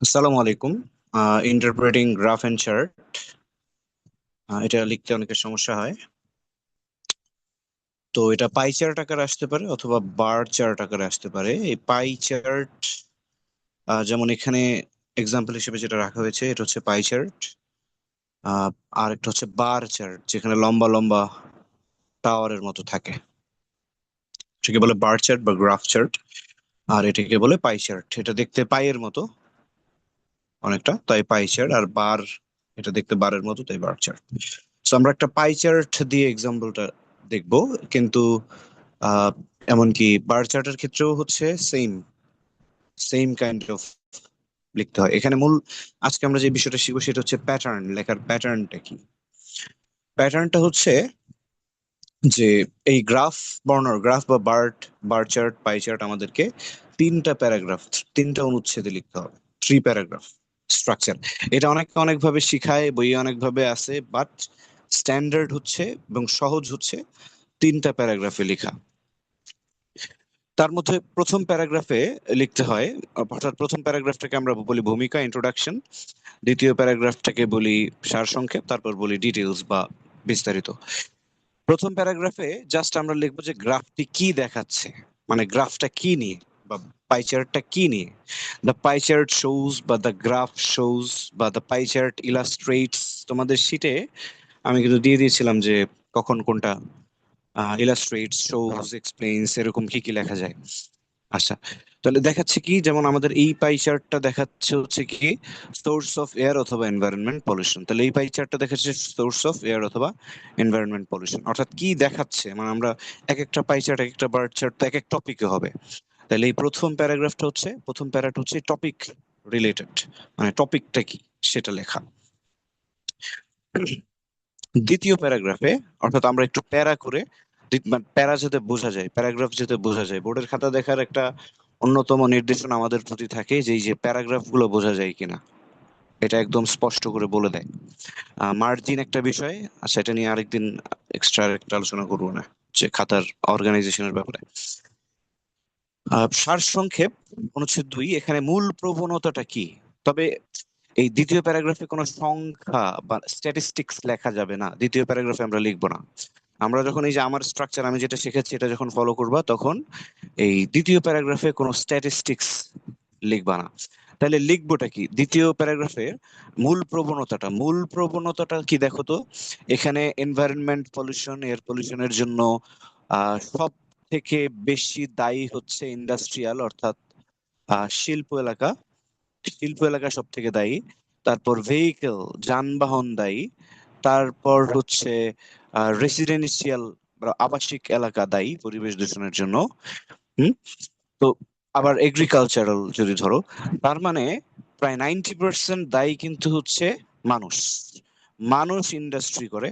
আসসালামু আলাইকুম। Interpreting graph and chart, এটা লিখতে অনেকের সমস্যা হয়। তো এটা পাই চার্ট আকারে আসতে পারে অথবা বার চার্ট আকারে আসতে পারে। এই পাই চার্ট, যেমন এখানে এক্সাম্পল হিসেবে যেটা রাখা হয়েছে, এটা হচ্ছে পাই চার্ট। আর একটা হচ্ছে বার চার্ট, যেখানে লম্বা লম্বা টাওয়ারের মতো থাকে, এটাকে বলে বার চার্ট বা গ্রাফ চার্ট। আর এটাকে বলে পাই চার্ট। এটা দেখতে পাইয়ের মতো অনেকটা, তাই পাই চার্ট। আর বার, এটা দেখতে বারের মতো, তাই বার চার্ট। তো আমরা একটা পাই চার্ট দিয়ে এক্সাম্পলটা দেখবো, কিন্তু আহ, এমনকি বার চার্টের ক্ষেত্রেও হচ্ছে সেম সেম কাইন্ড অফ লিখতে হয়। এখানে মূল আজকে আমরা যে বিষয়টা শিখবো সেটা হচ্ছে প্যাটার্ন লেখার। প্যাটার্নটা কি? প্যাটার্নটা হচ্ছে যে এই গ্রাফ বা বার চার্ট, পাই চার্ট আমাদেরকে তিনটা প্যারাগ্রাফ, তিনটা অনুচ্ছেদে লিখতে হবে। Three paragraph structure. এটা অনেক অনেক ভাবে শিখায়, বইয়ে অনেক ভাবে আছে, বাট স্ট্যান্ডার্ড হচ্ছে এবং সহজ হচ্ছে তিনটা প্যারাগ্রাফে লেখা। তার মধ্যে প্রথম প্যারাগ্রাফে লিখতে হয়, অর্থাৎ প্রথম প্যারাগ্রাফটাকে আমরা বলি ভূমিকা, ইন্ট্রোডাকশন। দ্বিতীয় প্যারাগ্রাফটাকে বলি সারসংক্ষেপ, তারপর বলি ডিটেলস বা বিস্তারিত। প্রথম প্যারাগ্রাফে জাস্ট আমরা লিখবো যে গ্রাফটি কি দেখাচ্ছে, মানে গ্রাফটা কি নিয়ে, বা পাই চার্টটা কি নিয়ে। দ্য পাই চার্ট শোজ, বা দ্য গ্রাফ শোজ, বা দ্য পাই চার্ট ইলাস্ট্রেটস। তোমাদের শিটে আমি কিন্তু দিয়ে দিয়েছিলাম যে কখন কোনটা, ইলাস্ট্রেটস, শোজ, এক্সপ্লেইনস, এরকম কি কি লেখা যায়। আচ্ছা, তাহলে দেখাচ্ছে কি, যেমন আমাদের এই পাই চার্টটা দেখাচ্ছে হচ্ছে কি সোর্স অফ এয়ার অথবা এনভায়রনমেন্ট পলিউশন। তাহলে এই পাই চার্টটা দেখাচ্ছে সোর্স অফ এয়ার অথবা এনভায়রনমেন্ট পলিউশন। অর্থাৎ কি দেখাচ্ছে, মানে আমরা এক একটা পাই চার্ট, এক একটা বার চার্ট তো এক এক টপিকে হবে। তাহলে এই প্রথম প্যারাগ্রাফটা হচ্ছে, প্রথম প্যারাটা হচ্ছে টপিক রিলেটেড, মানে টপিকটা কি সেটা লেখা। দ্বিতীয় প্যারাগ্রাফে, অর্থাৎ আমরা একটু প্যারা করে, প্যারা যাতে বোঝা যায়, প্যারাগ্রাফ যাতে বোঝা যায়, বোর্ডের খাতা দেখার একটা অন্যতম নির্দেশনা আমাদের প্রতি থাকে যে এই যে প্যারাগ্রাফ গুলো বোঝা যায় কিনা, এটা একদম স্পষ্ট করে বলে দেয়। মার্জিন একটা বিষয়, আচ্ছা এটা নিয়ে আরেকদিন এক্সট্রা একটা আলোচনা করবো না, যে খাতার অর্গানাইজেশনের ব্যাপারে। সারসংক্ষেপ অনুচ্ছেদ 2, এখানে মূল প্রবণতাটা কি। তবে এই দ্বিতীয় প্যারাগ্রাফে কোনো সংখ্যা বা স্ট্যাটিস্টিক্স লেখা যাবে না, দ্বিতীয় প্যারাগ্রাফে আমরা লিখবো না। আমরা যখন এই যে আমার স্ট্রাকচার আমি যেটা শিখেছি এটা যখন ফলো করবা, তখন এই দ্বিতীয় প্যারাগ্রাফে কোনো স্ট্যাটিস্টিক্স লিখবা না। তাহলে লিখবোটা কি দ্বিতীয় প্যারাগ্রাফে? মূল প্রবণতাটা কি দেখো তো। এখানে এনভায়রনমেন্ট পলিউশন, এয়ার পলিউশনের জন্য সব থেকে বেশি দায়ী হচ্ছে ইন্ডাস্ট্রিয়াল, অর্থাৎ শিল্প এলাকা। শিল্প এলাকা সব থেকে দায়ী। তারপর ভেহিকেল, যানবাহন দায়ী। তারপর হচ্ছে রেসিডেন্সিয়াল, আবাসিক এলাকা দায়ী পরিবেশ দূষণের জন্য। হুম। তো আবার এগ্রিকালচারাল যদি ধরো, তার মানে প্রায় 90% দায়ী কিন্তু হচ্ছে মানুষ। মানুষ ইন্ডাস্ট্রি করে,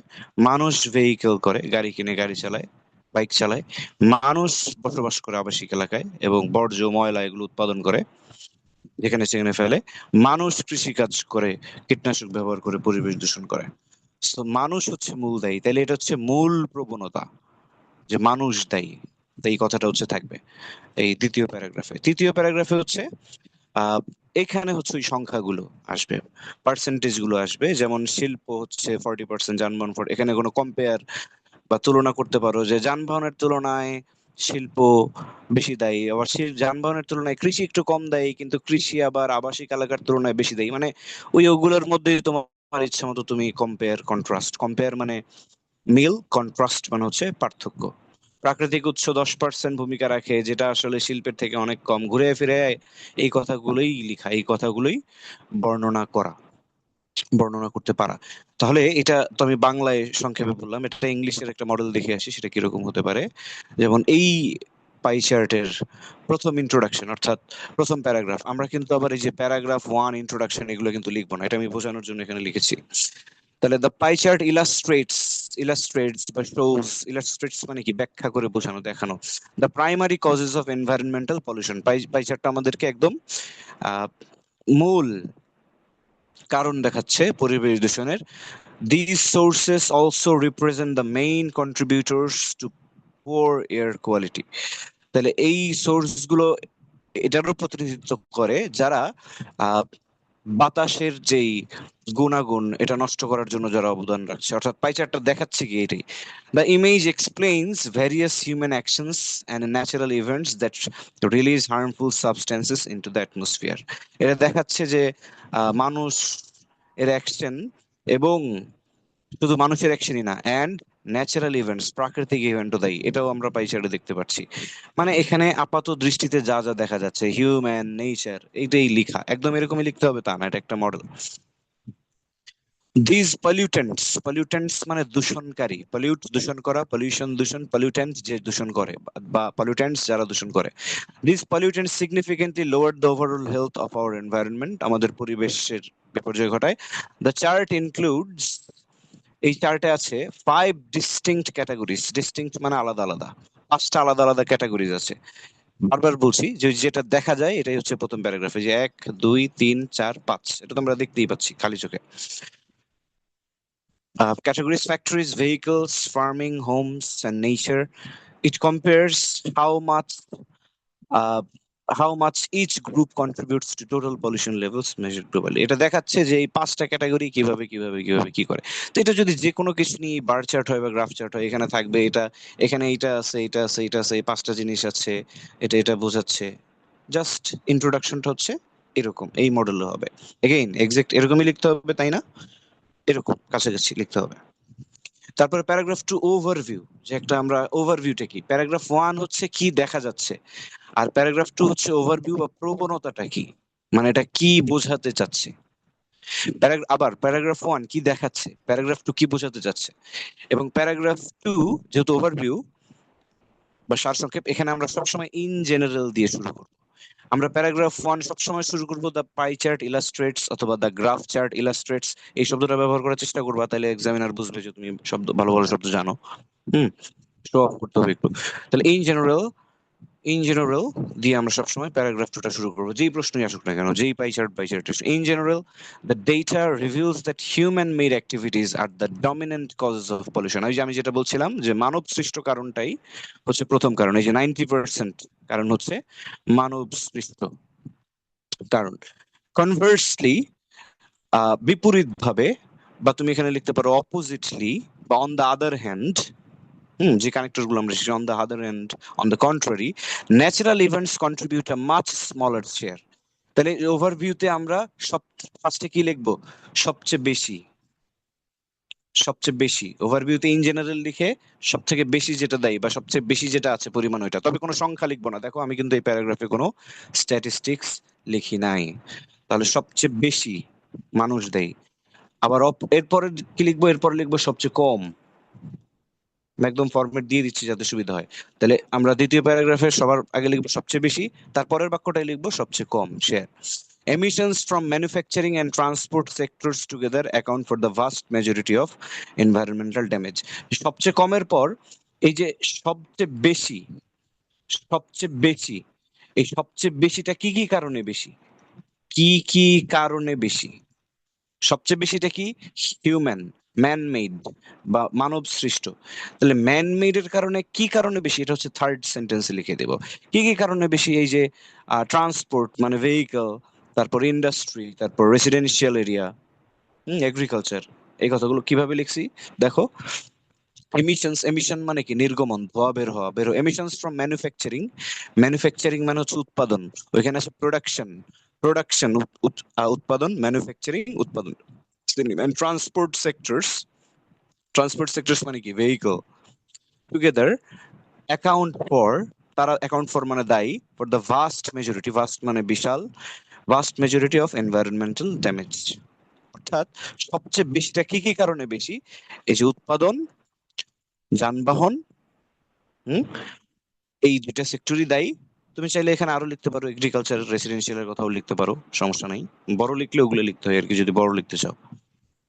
মানুষ ভেহিকেল করে, গাড়ি কিনে গাড়ি চালায়, বাইক চালায়। মানুষ বসবাস করে আবাসিক এলাকায় এবং বর্জ্য ময়লা এগুলো উৎপাদন করে, যেখানে সেখানে ফেলে। মানুষ কৃষিকাজ করে, কীটনাশক ব্যবহার করে পরিবেশ দূষণ করে। তো মানুষ হচ্ছে মূল দায়ী। তাহলে এটা হচ্ছে মূল প্রবণতা, যে মানুষ দায়ী। তো এই কথাটা হচ্ছে থাকবে এই দ্বিতীয় প্যারাগ্রাফে। তৃতীয় প্যারাগ্রাফে হচ্ছে আহ এখানে হচ্ছে ওই সংখ্যাগুলো আসবে, পার্সেন্টেজ গুলো আসবে। যেমন শিল্প হচ্ছে 40%, যানবাহন 40। এখানে কোনো কম্পেয়ার বা তুলনা করতে পারো যে যানবাহনের তুলনায় শিল্প বেশি দায়ী, আবার যানবাহনের তুলনায় কৃষি একটু কম দায়ী, কিন্তু কৃষি আবার আবাসিক এলাকার তুলনায় বেশি দায়ী। মানে ওই ওগুলোর মধ্যে তোমার ইচ্ছা মতো তুমি কম্পেয়ার কন্ট্রাস্ট, কম্পেয়ার মানে মিল, কন্ট্রাস্ট মানে হচ্ছে পার্থক্য। প্রাকৃতিক উৎস 10% ভূমিকা রাখে, যেটা আসলে শিল্পের থেকে অনেক কম। ঘুরে ফিরে এই কথাগুলোই লিখা, এই কথাগুলোই বর্ণনা করা, বর্ণনা করতে পারা। তাহলে এটা তো আমি বাংলায় সংক্ষেপে বললাম, এটা ইংলিশের একটা মডেল দেখে আসি সেটা কিরকম হতে পারে। যেমন এই পাই চার্টের প্রথম ইন্ট্রোডাকশন, অর্থাৎ প্রথম প্যারাগ্রাফ, আমরা কিন্তু আবার এই যে প্যারাগ্রাফ 1 ইন্ট্রোডাকশন এগুলো কিন্তু লিখবো না, এটা আমি বোঝানোর জন্য এখানে লিখেছি। তাহলে দ্য পাই চার্ট ইলাস্ট্রেটস বা শোস, ইলাস্ট্রেটস মানে কি ব্যাখ্যা করে বোঝানো, দেখানো, the primary causes of environmental pollution. Pie চার্টটা আমাদেরকে একদম আহ মূল কারণ দেখাচ্ছে পরিবেশ দূষণের। These sources also represent the main contributors to poor air quality. তাহলে এই সোর্স গুলো এটারও প্রতিনিধিত্ব করে, যারা বাতাসের যেই গুণাগুণ এটা নষ্ট করার জন্য যারা অবদান রাখছে, অর্থাৎ পাই চার্টটা দেখাচ্ছে কি এটাই। The image explains various human actions and natural events that release harmful substances into the atmosphere. এটা দেখাচ্ছে যে মানুষ এর অ্যাকশন, এবং শুধু মানুষের অ্যাকশনই না, অ্যান্ড ন্যাচারাল ইভেন্টস, প্রাকৃতিক ইভেন্টও দায়ী, এটাও আমরা পাই চার্টে দেখতে পাচ্ছি। মানে এখানে আপাত দৃষ্টিতে যা যা দেখা যাচ্ছে, হিউম্যান নেচার, এইটাই লিখা, একদম এরকমই লিখতে হবে তা না, এটা একটা মডেল। দিস পলিউটেন্টস, পলিউটেন্টস মানে দূষণকারী, পলিউট দূষণ করা, পলিউশন দূষণ, পলিউটেন্টস যে দূষণ করে বা পলিউটেন্টস যারা দূষণ করে। This pollutants significantly lower the overall health of our environment, আমাদের পরিবেশের বিপর্যয় ঘটায়। দ্য চার্ট ইনক্লুডস, এই চার্টে আছে 5 ডিস্টিংক্ট ক্যাটাগরিজ, ডিস্টিংক্ট মানে আলাদা আলাদা, 5টা আলাদা আলাদা ক্যাটাগরিজ আছে। বারবার বলছি যে যেটা দেখা যায় এটাই হচ্ছে প্রথম প্যারাগ্রাফে, যে 1 2 3 4 5, এটা তো আমরা দেখতেই পাচ্ছি খালি চোখে। Categories: factories, vehicles, farming, homes, and nature. It compares uh, how much each group contributes to total pollution levels measured globally. এটা দেখাচ্ছে যে এই 5টা ক্যাটাগরি কিভাবে কিভাবে কিভাবে কি করে। তো এটা যদি যে কোনো কিছু নিয়ে বার চার্ট হয় বা গ্রাফ চার্ট হয়, এখানে থাকবে এটা, এখানে এইটা আছে, এটা আছে, এটা আছে, এই 5টা জিনিস আছে, এটা এটা বোঝাচ্ছে। জাস্ট ইন্ট্রোডাকশনটা হচ্ছে এরকম, এই মডেলে হবে। এগেইন এক্সাক্ট এরকমই লিখতে হবে, তাই না? এরকম কাছাকাছি লিখতে হবে। তারপরে প্যারাগ্রাফ 2 ওভারভিউ, যে একটা আমরা ওভারভিউটা কি, প্যারাগ্রাফ 1 হচ্ছে কি দেখা যাচ্ছে, আর প্যারাগ্রাফ 2 হচ্ছে ওভারভিউ বা প্রবণতাটা কি, মানে এটা কি বোঝাতে চাচ্ছে। আবার প্যারাগ্রাফ 1 কি দেখাচ্ছে, প্যারাগ্রাফ 2 কি বোঝাতে চাচ্ছে, এবং প্যারাগ্রাফ 2 যেহেতু ওভারভিউ বা সারসংক্ষেপ, এখানে আমরা সবসময় ইন জেনারেল দিয়ে শুরু করব। আমরা প্যারাগ্রাফ 1 সবসময় শুরু করবো দ্য পাই চার্ট ইলাস্ট্রেটস অথবা দ্য গ্রাফ চার্ট ইলাস্ট্রেটস, এই শব্দটা ব্যবহার করার চেষ্টা করবা, তাহলে এক্সামিনার বুঝবে যে তুমি শব্দ ভালো ভালো শব্দ জানো। হুম, শো অফ করতে হবে একটু। তাহলে ইন জেনারেল দিয়ে আমরা সবসময় প্যারাগ্রাফ 2টা শুরু করবো, যেই প্রশ্নই আসুক না কেন, যেই pie chart in general the data reveals that human made activities are the dominant causes of pollution. ওই যে আমি যেটা বলছিলাম যে মানব সৃষ্ট কারণটাই হচ্ছে প্রথম কারণ, এই যে 90% কারণ হচ্ছে মানব সৃষ্ট কারণ। কনভার্সলি, বিপরীত ভাবে, বা তুমি এখানে লিখতে পারো অপোজিটলি বা অন দ্য আদার হ্যান্ড, যে কানেক্টর গুলো আমরা শিখছি, on the other hand, on the contrary, natural events contribute a much smaller share. তাহলে ওভারভিউতে আমরা সব ফার্স্টে কি লিখবো, সবচেয়ে বেশি, সবচেয়ে বেশি। ওভারভিউতে ইন জেনারেল লিখে সব থেকে বেশি যেটা দেয় বা সবচেয়ে বেশি যেটা আছে পরিমাণ ওইটা, তবে কোনো সংখ্যা লিখবো না। দেখো আমি কিন্তু এই প্যারাগ্রাফে কোনো স্ট্যাটিস্টিক্স লিখি নাই। তাহলে সবচেয়ে বেশি মানুষ দেয়। আবার এরপরে কি লিখবো, এরপরে লিখবো সবচেয়ে কম। আমি একদম ফরম্যাট দিয়ে দিচ্ছি যাতে সুবিধা হয়। তাহলে আমরা দ্বিতীয় প্যারাগ্রাফে সবার আগে লিখবো সবচেয়ে বেশি, তারপরের বাক্যটাই লিখবো সবচেয়ে কম share. Emissions from manufacturing and transport sectors together account for the vast majority of environmental damage. সবচেয়ে কমের পর এই যে সবচেয়ে বেশি, সবচেয়ে বেশি, এই সবচেয়ে বেশিটা কি কি কারণে বেশি, কি কি কারণে বেশি, সবচেয়ে বেশিটা কি, হিউম্যান, ম্যান মেড বা মানব সৃষ্ট। তাহলে ম্যান মেড এর কারণে কি কারণে বেশি, এটা হচ্ছে থার্ড সেন্টেন্সে লিখে দেব। কি কি কারণে বেশি, এই যে ট্রান্সপোর্ট মানে ভেহিকল, তারপর ইন্ডাস্ট্রি, তারপর রেসিডেন্সিয়াল এরিয়া, এগ্রিকালচার, এই কথাগুলো কিভাবে লিখছি দেখো। এমিশনস, এমিশন মানে কি, নির্গমন, ধোয়া বের হওয়া, এমিশনস ফ্রম ম্যানুফ্যাকচারিং, ম্যানুফ্যাকচারিং মানে হচ্ছে উৎপাদন, ওইখানে আছে প্রোডাকশন, প্রোডাকশন উৎপাদন, ম্যানুফ্যাকচারিং উৎপাদন। And ট্রান্সপোর্ট সেক্টরস মানে কি, ভেহিকল, টুগেদার অ্যাকাউন্ট ফর, তারা অ্যাকাউন্ট ফর মানে দায়ী, for the vast majority, vast মানে বিশাল, vast majority of environmental damage. অর্থাৎ সবচেয়ে বেশিটা কি কি কারণে বেশি, এই যে উৎপাদন, যানবাহন, হুম, এই দুইটা সেক্টরই দায়ী। তুমি চাইলে এখানে আরো লিখতে পারো, এগ্রিকালচার, রেসিডেন্সিয়ালের কথাও লিখতে পারো, সমস্যা নাই। বড় লিখলে ওগুলো লিখতে হয় আর কি, যদি বড় লিখতে চাও,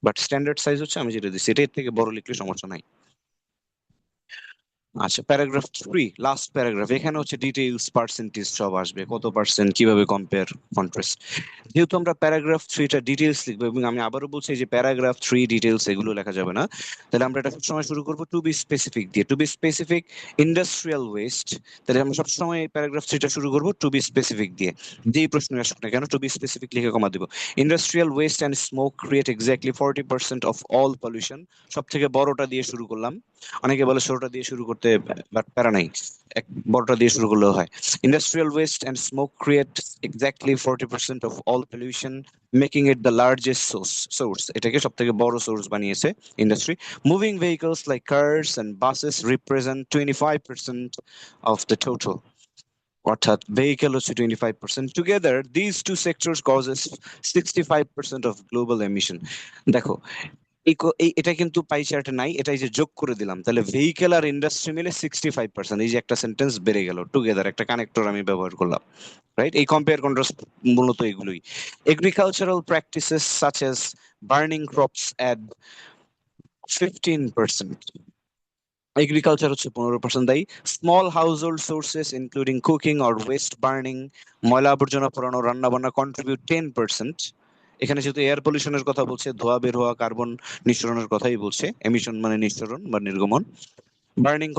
বাট স্ট্যান্ডার্ড সাইজ হচ্ছে আমি যেটা দিচ্ছি, এটার থেকে বড় লিখলে সমস্যা নাই। আচ্ছা, প্যারাগ্রাফ 3 লাস্ট প্যারাগ্রাফ, এখানে হচ্ছে ডিটেইলস পার্সেন্টেজ সব আসবে, কত পার্সেন্ট, কিভাবে কম্পেয়ার কন্ট্রাস্ট। যেহেতু আমরা প্যারাগ্রাফ 3টা ডিটেইলস লিখবো, এবং আমি আবারও বলছি যে প্যারাগ্রাফ 3 ডিটেইলস এগুলো লেখা যাবে না, তাহলে আমরা এটা সবসময় শুরু করবো টু বি স্পেসিফিক দিয়ে। To be specific industrial waste, তাহলে আমরা সবসময় প্যারাগ্রাফ 3টা শুরু করবো টু বি স্পেসিফিক দিয়ে। যেই প্রশ্ন আসুক না কেন টু বি স্পেসিফিক লিখে কমা দিব। Industrial waste and smoke create exactly 40% of all pollution. সব থেকে বড়টা দিয়ে শুরু করলাম, অনেকে বলে ছোটটা দিয়ে শুরু করতে, বাট প্যারা নাই, এক বড়টা দিয়ে শুরু করলেও হয়। Industrial waste and smoke create exactly 40% of all pollution, making it the largest source. এটাকে সব থেকে বড় সোর্স বানিয়েছে industry. Moving vehicles like cars and buses represent 25% of the total, অর্থাৎ ভেহিকেল হচ্ছে 25%। Together this two sectors causes 65% of global emission. দেখো, এটা কিন্তু পাই চার্টে নাই, এটাই যে যোগ করে দিলাম, তাহলে ভেহিকেল আর ইন্ডাস্ট্রি মিলে 65%, এই যে একটা সেন্টেন্স বেড়ে গেল, টুগেদার একটা কানেক্টর আমি ব্যবহার করলাম, রাইট? এই কম্পেয়ার কন্ট্রাস্ট মূলত এগুলোই। Agricultural practices such as burning crops add 15%, agriculture হচ্ছে 15% দায়ী। Small household sources including cooking or waste burning, ময়লা আবর্জনা পোড়ানো, রান্না বান্না, কন্ট্রিবিউট 10%। এখানে যেহেতু এয়ার পলিউশনের কথা বলছে, ধোয়া বের হওয়া, কার্বন নিঃসরণের কথাই বলছে, এমিশন মানে নিঃসরণ বা নির্গমন। Burning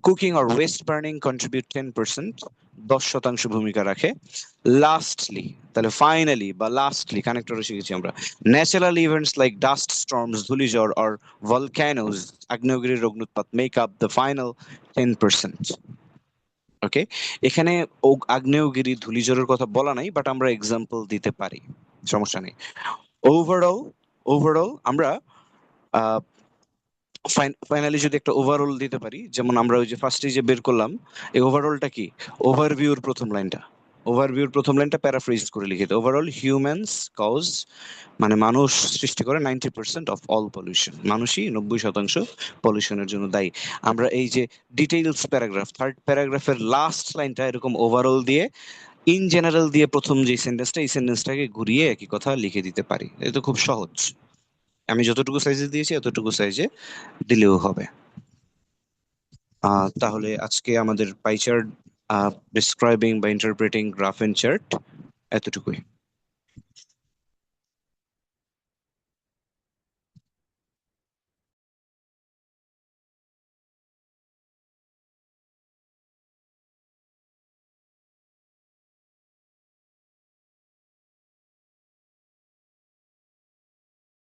cooking or waste burning contribute 10%, 10% ভূমিকা রাখে। লাস্টলি, তাহলে ফাইনালি বা লাস্টলি কানেক্টরে শিখেছি আমরা, natural events like dust storms, ধূলিঝড় অর ভলক্যানোস, আগ্নেয়গিরির অগ্নুৎপাত, make up the final 10%। Okay, এখানে আগ্নেয়গিরি ধূলিঝড়ের কথা বলা নাই, বাট আমরা এক্সাম্পল দিতে পারি, সমস্যা নেই। ওভারঅল ওভারঅল আমরা ফাইনালি যদি একটা ওভারঅল দিতে পারি, যেমন আমরা ওই যে ফার্স্টে যে বের করলাম, এই ওভারঅলটা কি, ওভারভিউর প্রথম লাইনটা প্যারাফ্রেজ করে লিখে দিই। ওভারঅল হিউম্যানস কজ, মানে মানুষ সৃষ্টি করে 90% অফ অল পলিউশন, মানুষই 90% পলিউশনের জন্য দায়ী। আমরা এই যে ডিটেইলস প্যারাগ্রাফ, থার্ড প্যারাগ্রাফের লাস্ট লাইনটা এরকম ওভারঅল দিয়ে, ইন জেনারেল দিয়ে প্রথম যে সেন্টেন্সটা, এই সেন্টেন্সটাকে ঘুরিয়ে একই কথা লিখে দিতে পারি। এটা তো খুব সহজ, আমি যতটুকু সাইজে দিয়েছি এতটুকু সাইজে দিলেও হবে। তাহলে আজকে আমাদের পাই চার্ট ডিসক্রাইবিং বা ইন্টারপ্রেটিং গ্রাফ এন্ড চার্ট এতটুকুই।